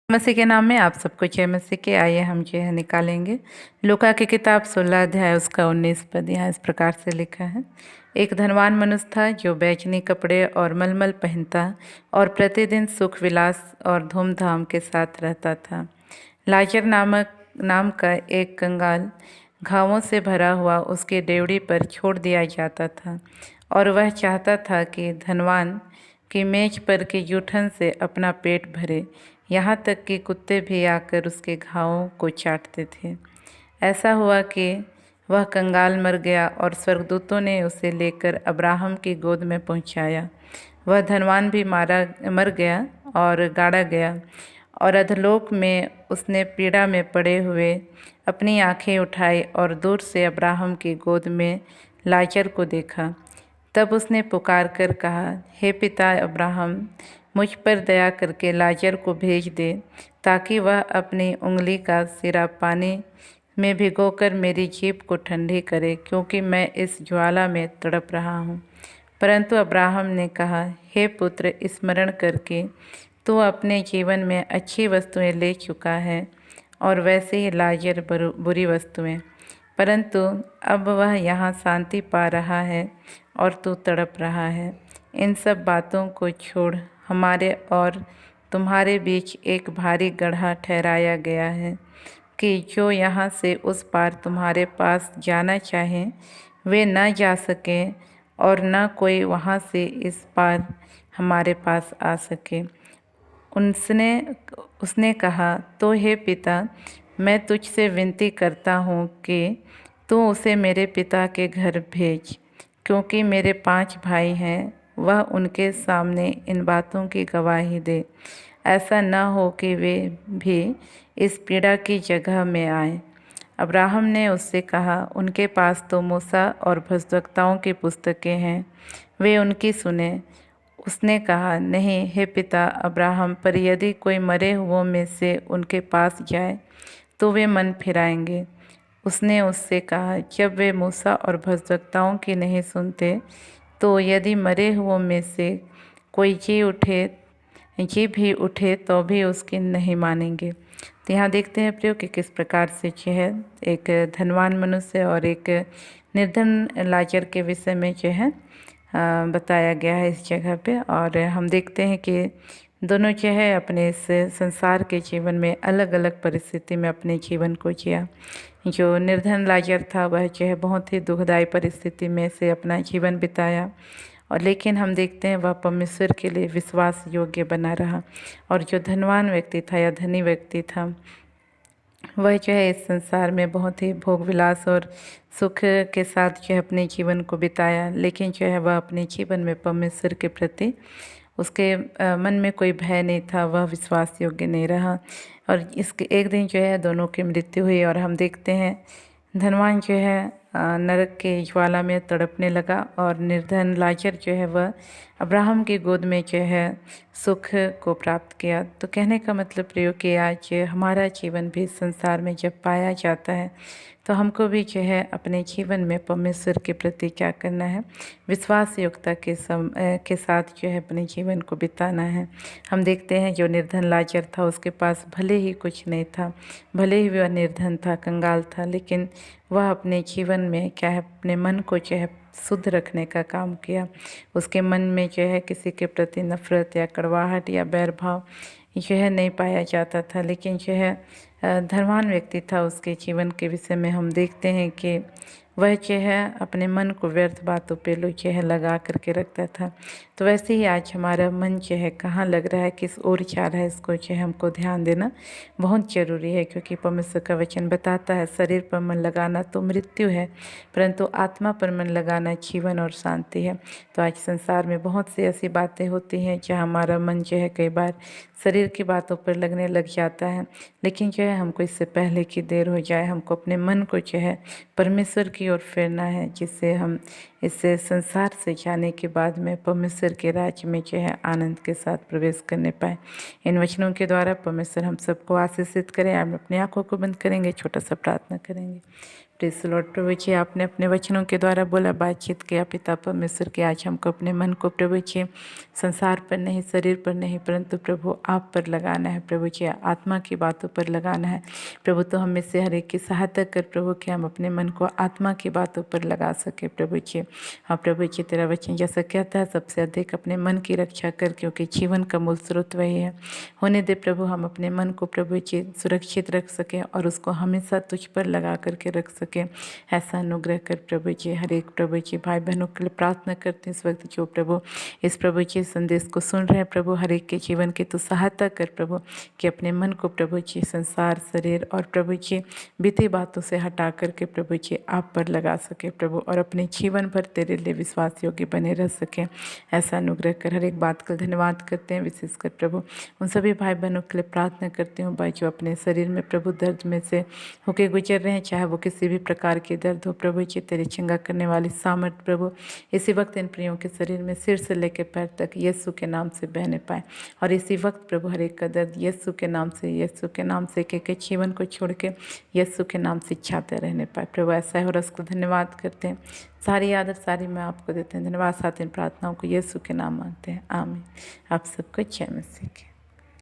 मसीह के नाम में आप सबको जय मसीह के। आइए हम जो है निकालेंगे लूका की किताब 16 अध्याय उसका 19 पद। यहाँ इस प्रकार से लिखा है। एक धनवान मनुष्य था जो बैजनी कपड़े और मलमल पहनता और प्रतिदिन सुख विलास और धूमधाम के साथ रहता था। लाजर नाम का एक कंगाल घावों से भरा हुआ उसके डेवढ़ी पर छोड़ दिया जाता था और वह चाहता था कि धनवान की मेज पर के जूठन से अपना पेट भरे, यहाँ तक कि कुत्ते भी आकर उसके घावों को चाटते थे। ऐसा हुआ कि वह कंगाल मर गया और स्वर्गदूतों ने उसे लेकर अब्राहम की गोद में पहुंचाया। वह धनवान भी मर गया और गाड़ा गया और अधोलोक में उसने पीड़ा में पड़े हुए अपनी आंखें उठाई और दूर से अब्राहम की गोद में लाजर को देखा। तब उसने पुकार कर कहा, हे पिता अब्राहम, मुझ पर दया करके लाजर को भेज दे ताकि वह अपनी उंगली का सिरा पानी में भिगोकर मेरी जीभ को ठंडी करे, क्योंकि मैं इस ज्वाला में तड़प रहा हूँ। परंतु अब्राहम ने कहा, हे पुत्र, स्मरण करके तू अपने जीवन में अच्छी वस्तुएं ले चुका है और वैसे ही लाजर बुरी वस्तुएं, परंतु अब वह यहाँ शांति पा रहा है और तू तड़प रहा है। इन सब बातों को छोड़ हमारे और तुम्हारे बीच एक भारी गड्ढा ठहराया गया है कि जो यहाँ से उस पार तुम्हारे पास जाना चाहें वे न जा सकें और न कोई वहाँ से इस पार हमारे पास आ सके। उसने कहा, तो हे पिता, मैं तुझसे विनती करता हूँ कि तू उसे मेरे पिता के घर भेज, क्योंकि मेरे 5 भाई हैं। वह उनके सामने इन बातों की गवाही दे, ऐसा न हो कि वे भी इस पीड़ा की जगह में आए। अब्राहम ने उससे कहा, उनके पास तो मूसा और भविष्यवक्ताओं की पुस्तकें हैं, वे उनकी सुने। उसने कहा, नहीं हे पिता अब्राहम, पर यदि कोई मरे हुओं में से उनके पास जाए तो वे मन फिराएंगे। उसने उससे कहा, जब वे मूसा और भविष्यवक्ताओं की नहीं सुनते तो यदि मरे हुओं में से कोई जी भी उठे तो भी उसकी नहीं मानेंगे। तो यहाँ देखते हैं प्रियो कि किस प्रकार से जो है एक धनवान मनुष्य और एक निर्धन लाजर के विषय में जो है बताया गया है इस जगह पे। और हम देखते हैं कि दोनों जो है अपने इस संसार के जीवन में अलग अलग परिस्थिति में अपने जीवन को जिया। जो निर्धन लाजर था वह जो है बहुत ही दुखदायी परिस्थिति में से अपना जीवन बिताया, और लेकिन हम देखते हैं वह परमेश्वर के लिए विश्वास योग्य बना रहा। और जो धनवान व्यक्ति था या धनी व्यक्ति था वह जो है इस संसार में बहुत ही भोग विलास और सुख के साथ जो है अपने जीवन को बिताया, लेकिन जो है वह अपने जीवन में परमेश्वर के प्रति उसके मन में कोई भय नहीं था, वह विश्वास योग्य नहीं रहा। और इसके एक दिन जो है दोनों की मृत्यु हुई। और हम देखते हैं धनवान जो है नरक के ज्वाला में तड़पने लगा और निर्धन लाजर जो है वह अब्राहम की गोद में जो है सुख को प्राप्त किया। तो कहने का मतलब प्रियो कि आज हमारा जीवन भी संसार में जब पाया जाता है तो हमको भी जो है अपने जीवन में परमेश्वर के प्रति क्या करना है, विश्वास योग्यता के साथ जो है अपने जीवन को बिताना है। हम देखते हैं जो निर्धन लाजर था उसके पास भले ही कुछ नहीं था, भले ही वह निर्धन था, कंगाल था, लेकिन वह अपने जीवन में क्या है अपने मन को जो है शुद्ध रखने का काम किया। उसके मन में जो है किसी के प्रति नफरत या कड़वाहट या बैरभाव जो है नहीं पाया जाता था। लेकिन जो है धनवान व्यक्ति था, उसके जीवन के विषय में हम देखते हैं कि वह जो है अपने मन को व्यर्थ बातों पे जो है लगा करके रखता था। तो वैसे ही आज हमारा मन जो है कहाँ लग रहा है, किस ओर जा रहा है, इसको जो है हमको ध्यान देना बहुत ज़रूरी है। क्योंकि परमेश्वर का वचन बताता है शरीर पर मन लगाना तो मृत्यु है, परंतु आत्मा पर मन लगाना जीवन और शांति है। तो आज संसार में बहुत सी ऐसी बातें होती हैं जहाँ हमारा मन जो है कई बार शरीर की बातों पर लगने लग जाता है, लेकिन जो है हमको इससे पहले कि देर हो जाए हमको अपने मन को जो है परमेश्वर की ओर फेरना है, जिससे हम इस संसार से जाने के बाद में परमेश्वर के राज्य में जो है आनंद के साथ प्रवेश करने पाए। इन वचनों के द्वारा परमेश्वर हम सबको आशीषित करें। हम अपनी आंखों को बंद करेंगे, छोटा सा प्रार्थना करेंगे। प्रेस लॉर्ड प्रभु जी, आपने अपने वचनों के द्वारा बोला, बातचीत किया पिता परमेश्वर के। आज हमको अपने मन को प्रभु जी संसार पर नहीं, शरीर पर नहीं, परंतु प्रभु आप पर लगाना है प्रभु जी, आत्मा की बातों पर लगाना है प्रभु। तो हम में से हर एक की सहायता कर प्रभु कि हम अपने मन को आत्मा की बातों पर लगा सके प्रभु जी। हाँ प्रभु जी, तेरा वचन जैसा कहता है, सबसे अधिक अपने मन की रक्षा कर, क्योंकि जीवन का मूल स्रोत वही है। होने दे प्रभु हम अपने मन को प्रभु जी सुरक्षित रख सकें और उसको हमेशा तुझ पर लगा करके रख सकें। ऐसा अनुग्रह कर प्रभु जी। हर एक प्रभु जी भाई बहनों के लिए प्रार्थना करते हैं इस वक्त, जो प्रभु इस प्रभु जी संदेश को सुन रहे हैं प्रभु, हर एक के जीवन की तो सहायता कर प्रभु कि अपने मन को प्रभु जी संसार, शरीर और प्रभु जी बीती बातों से हटा करके प्रभु जी आप पर लगा सके प्रभु, और अपने जीवन भर तेरे लिए विश्वास योग्य बने रह सके। ऐसा अनुग्रह कर। हर एक बात का धन्यवाद करते हैं, विशेषकर प्रभु उन सभी भाई बहनों के लिए प्रार्थना करती हूँ भाई, जो अपने शरीर में प्रभु दर्द में से होके गुजर रहे हैं, चाहे वो किसी भी प्रकार के दर्द हो प्रभु जी, तेरे चंगा करने वाली सामर्थ प्रभु इसी वक्त इन प्रियों के शरीर में सिर से लेकर पैर तक यीशु के नाम से बहने पाए। और इसी वक्त प्रभु हर एक का दर्द यीशु के नाम से, यीशु के नाम से के जीवन को छोड़ के यीशु के नाम से छाते रहने पाए प्रभु। ऐसा है और उसको धन्यवाद करते हैं। सारी आदत सारी मैं आपको देते हैं। धन्यवाद। साथ इन प्रार्थनाओं को यीशु के नाम मांगते हैं, आमीन। आप सबको जय मसीह की।